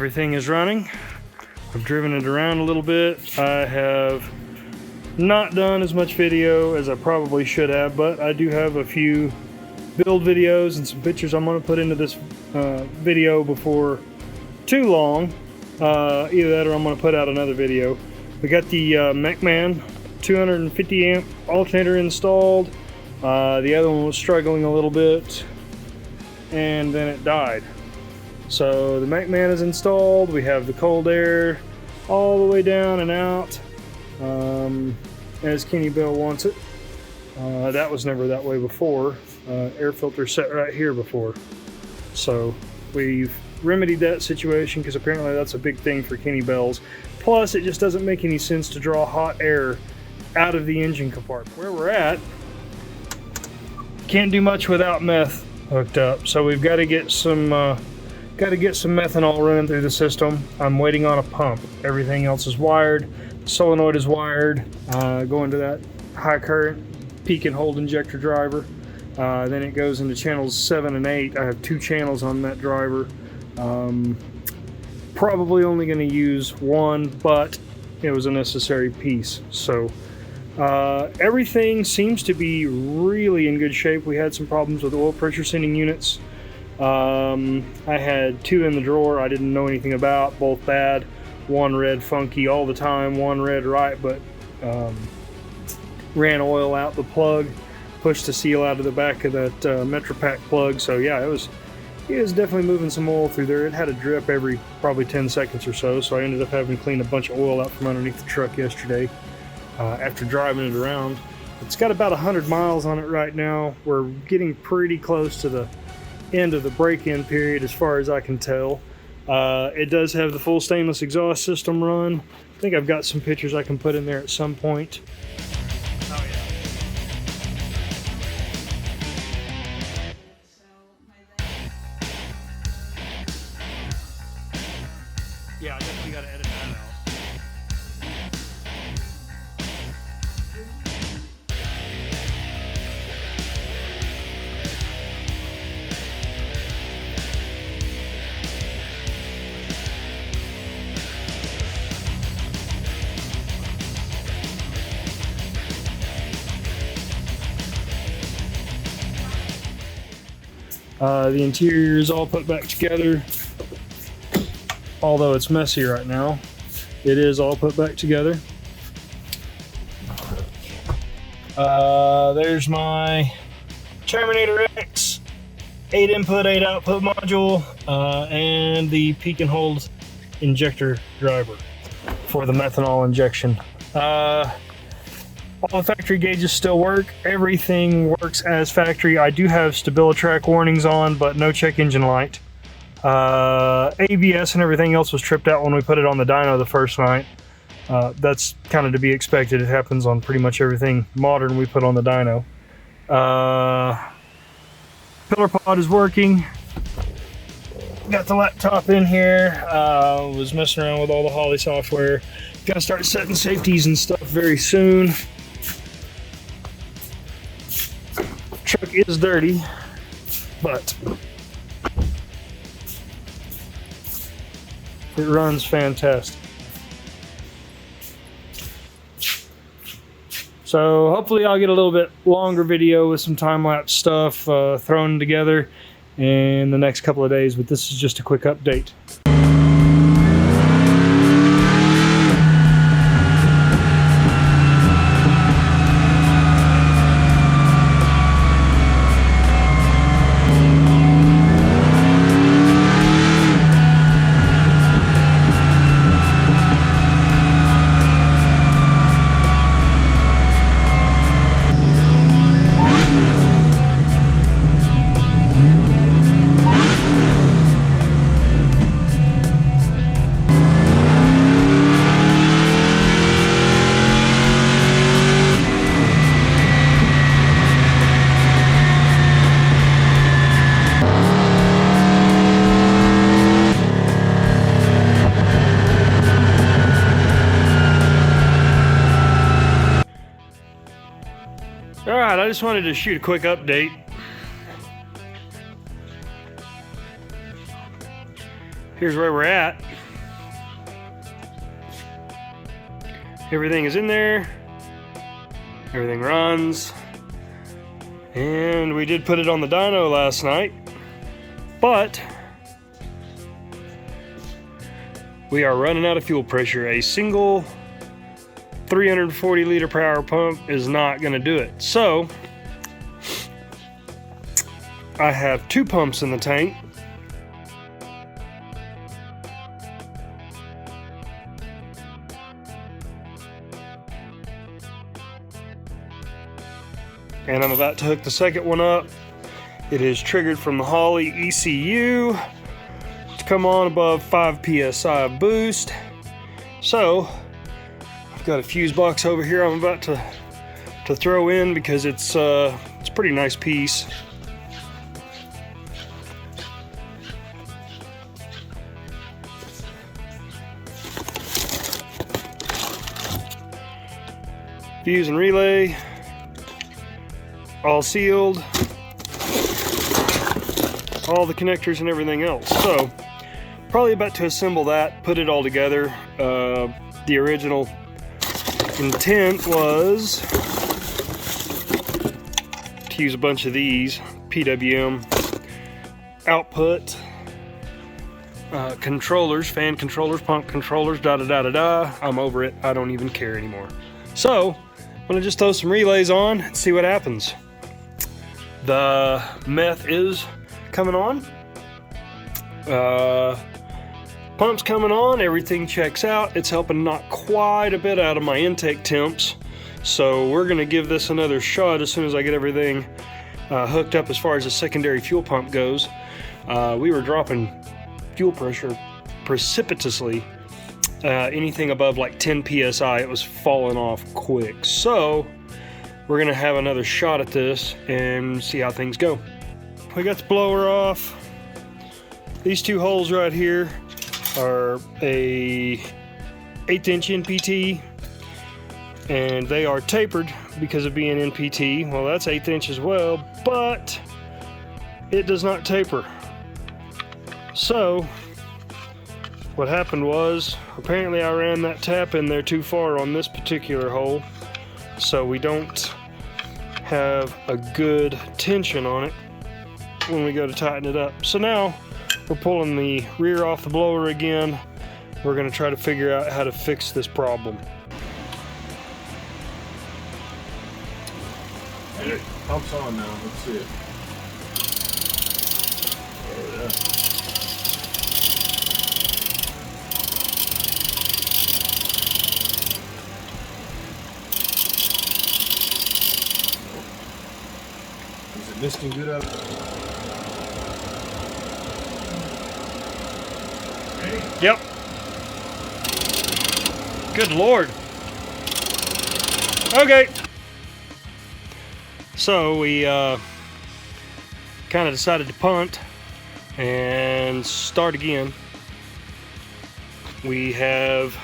Everything is running. I've driven it around a little bit. I have not done as much video as I probably should have, but I do have a few build videos and some pictures I'm going to put into this video before too long. Either that or I'm going to put out another video. We got the McMahon 250 amp alternator installed. The other one was struggling a little bit and then it died. So the McMahon is installed. We have the cold air all the way down and out as Kenny Bell wants it. That was never that way before. Air filter set right here before. So we've remedied that situation because apparently that's a big thing for Kenny Bells. Plus it just doesn't make any sense to draw hot air out of the engine compartment. Where we're at, can't do much without meth hooked up. So we've got to get some methanol running through the system. I'm waiting on a pump. Everything else is wired. Solenoid is wired. Going to that high current peak and hold injector driver. Then it goes into channels 7 and 8. I have 2 channels on that driver. Probably only going to use one, but it was a necessary piece. So everything seems to be really in good shape. We had some problems with oil pressure sending units. I had 2 in the drawer I didn't know anything about, both bad. One red funky all the time, one red right, but ran oil out the plug, pushed the seal out of the back of that MetroPack plug. So yeah, it was definitely moving some oil through there. It had a drip every probably 10 seconds or so, so I ended up having to clean a bunch of oil out from underneath the truck yesterday after driving it around. It's got about 100 miles on it right now. We're getting pretty close to the end of the break-in period as far as I can tell. It does have the full stainless exhaust system run. I think I've got some pictures I can put in there at some point. Oh yeah. Yeah, I definitely got to edit that out. The interior is all put back together. Although it's messy right now, it is all put back together. There's my Terminator X 8 input, 8 output module, and the peak and hold injector driver for the methanol injection. All the factory gauges still work. Everything works as factory. I do have StabiliTrak warnings on, but no check engine light. ABS and everything else was tripped out when we put it on the dyno the first night. That's kind of to be expected. It happens on pretty much everything modern we put on the dyno. Pillar pod is working. Got the laptop in here. Was messing around with all the Holly software. Gotta start setting safeties and stuff very soon. Truck is dirty, but it runs fantastic. So hopefully I'll get a little bit longer video with some time-lapse stuff thrown together in the next couple of days, but this is just a quick update. Alright, I just wanted to shoot a quick update. here's where we're at. Everything is in there. Everything runs. And we did put it on the dyno last night, but we are running out of fuel pressure. A single 340 liter per hour pump is not going to do it. So I have 2 pumps in the tank. And I'm about to hook the second one up. It is triggered from the Holley ECU to come on above 5 psi of boost. So I've got a fuse box over here I'm about to throw in because it's a pretty nice piece. Fuse and relay, all sealed, all the connectors and everything else. So probably about to assemble that, put it all together. The original intent was to use a bunch of these PWM output controllers, fan controllers, pump controllers, da-da-da-da-da. I'm over it. I don't even care anymore. So I'm gonna just throw some relays on and see what happens. The meth is coming on. Pump's coming on, everything checks out. It's helping knock quite a bit out of my intake temps. So we're gonna give this another shot as soon as I get everything hooked up as far as the secondary fuel pump goes. We were dropping fuel pressure precipitously. Anything above like 10 psi, it was falling off quick. So we're gonna have another shot at this and see how things go. We got the blower off. These 2 holes right here are a 1/8 inch NPT, and they are tapered because of being NPT. Well, that's 1/8 inch as well, but it does not taper. So what happened was, apparently I ran that tap in there too far on this particular hole, so we don't have a good tension on it when we go to tighten it up. So now we're pulling the rear off the blower again. We're going to try to figure out how to fix this problem. Hey, pump's on now. Let's see it. Oh yeah. Is it misting good out? Ready? Yep. Good Lord. Okay. So we kind of decided to punt and start again. We have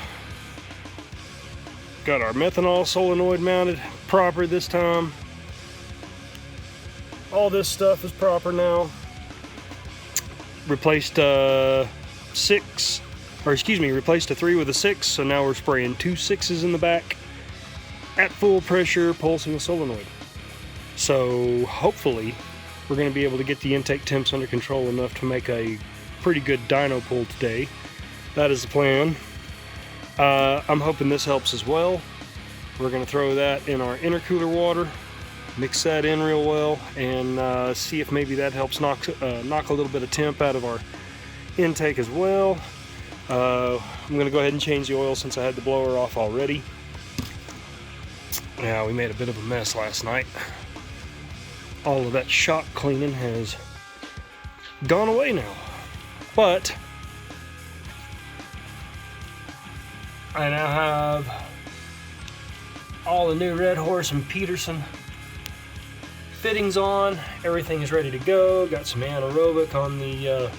got our methanol solenoid mounted proper this time. All this stuff is proper now. Replaced replaced a 3 with a 6, so now we're spraying 2 6s in the back at full pressure, pulsing the solenoid. So hopefully we're going to be able to get the intake temps under control enough to make a pretty good dyno pull today. That is the plan. I'm hoping this helps as well. We're going to throw that in our intercooler water, mix that in real well, and see if maybe that helps knock a little bit of temp out of our intake as well. I'm going to go ahead and change the oil since I had the blower off already. Yeah, we made a bit of a mess last night. All of that shock cleaning has gone away now. But I now have all the new Red Horse and Peterson fittings on. Everything is ready to go. Got some anaerobic on the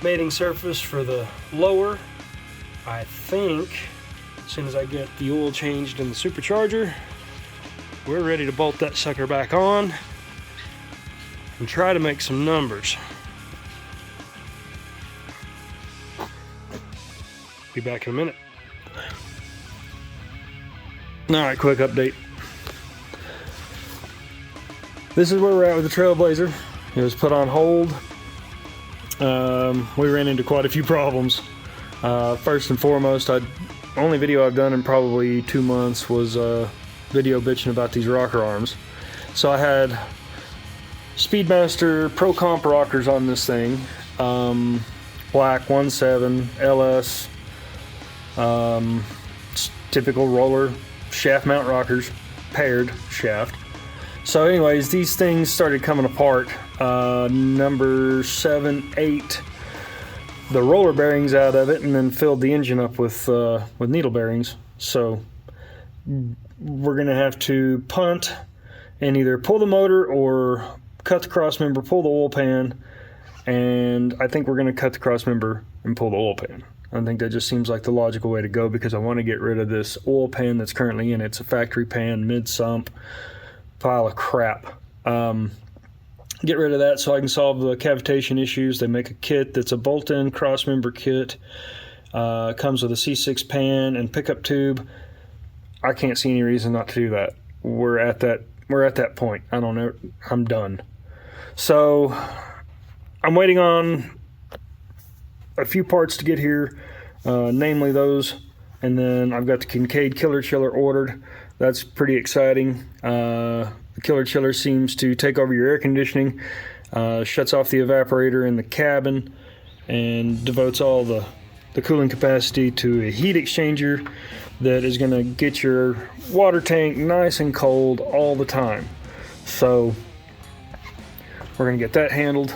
mating surface for the lower. I think as soon as I get the oil changed in the supercharger, we're ready to bolt that sucker back on and try to make some numbers. Be back in a minute. Alright, quick update. This is where we're at with the Trailblazer. It was put on hold. We ran into quite a few problems. First and foremost, only video I've done in probably 2 months was video bitching about these rocker arms. So I had Speedmaster Pro Comp rockers on this thing. Black 1.7 LS. Typical roller shaft mount rockers, paired shaft. So anyways, these things started coming apart. Number 7, 8, the roller bearings out of it, and then filled the engine up with needle bearings. So we're gonna have to punt and either pull the motor or cut the cross member, pull the oil pan, and I think we're gonna cut the cross member and pull the oil pan. I think that just seems like the logical way to go because I want to get rid of this oil pan that's currently in it. It's a factory pan, mid-sump, pile of crap. Get rid of that so I can solve the cavitation issues. They make a kit that's a bolt-in cross-member kit. Comes with a C6 pan and pickup tube. I can't see any reason not to do that. We're at that point. I don't know. I'm done. So I'm waiting on a few parts to get here, namely those, and then I've got the Kincaid killer chiller ordered. That's pretty exciting. The killer chiller seems to take over your air conditioning, shuts off the evaporator in the cabin, and devotes all the cooling capacity to a heat exchanger that is going to get your water tank nice and cold all the time. So we're going to get that handled.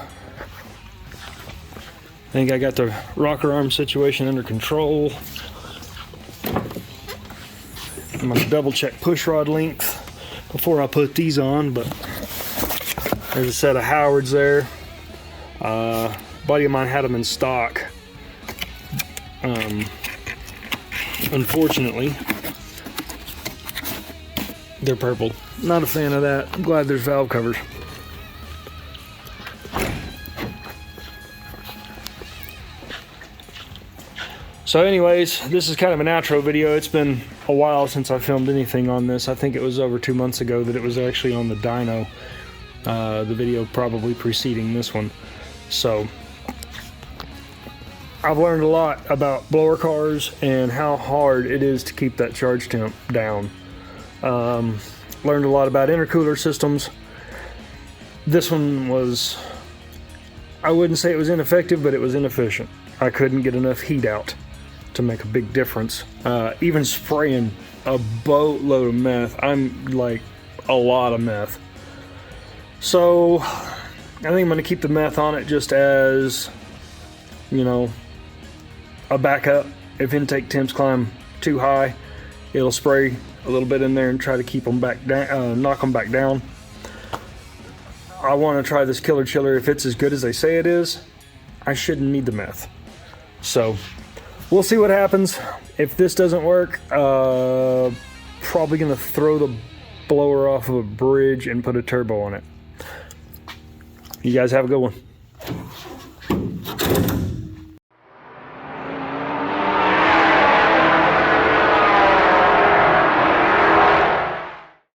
I think I got the rocker arm situation under control. I'm gonna double check push rod length before I put these on, but there's a set of Howards there. A buddy of mine had them in stock. Unfortunately, they're purple. Not a fan of that. I'm glad there's valve covers. So anyways, this is kind of an outro video. It's been a while since I filmed anything on this. I think it was over 2 months ago that it was actually on the Dyno, the video probably preceding this one. So I've learned a lot about blower cars and how hard it is to keep that charge temp down. Learned a lot about intercooler systems. This one was, I wouldn't say it was ineffective, but it was inefficient. I couldn't get enough heat out to make a big difference. Even spraying a boatload of meth, I'm like a lot of meth. So I think I'm going to keep the meth on it just as, you know, a backup. If intake temps climb too high, it'll spray a little bit in there and try to keep them back down, knock them back down. I want to try this killer chiller. If it's as good as they say it is, I shouldn't need the meth. So we'll see what happens. If this doesn't work, probably gonna throw the blower off of a bridge and put a turbo on it. You guys have a good one.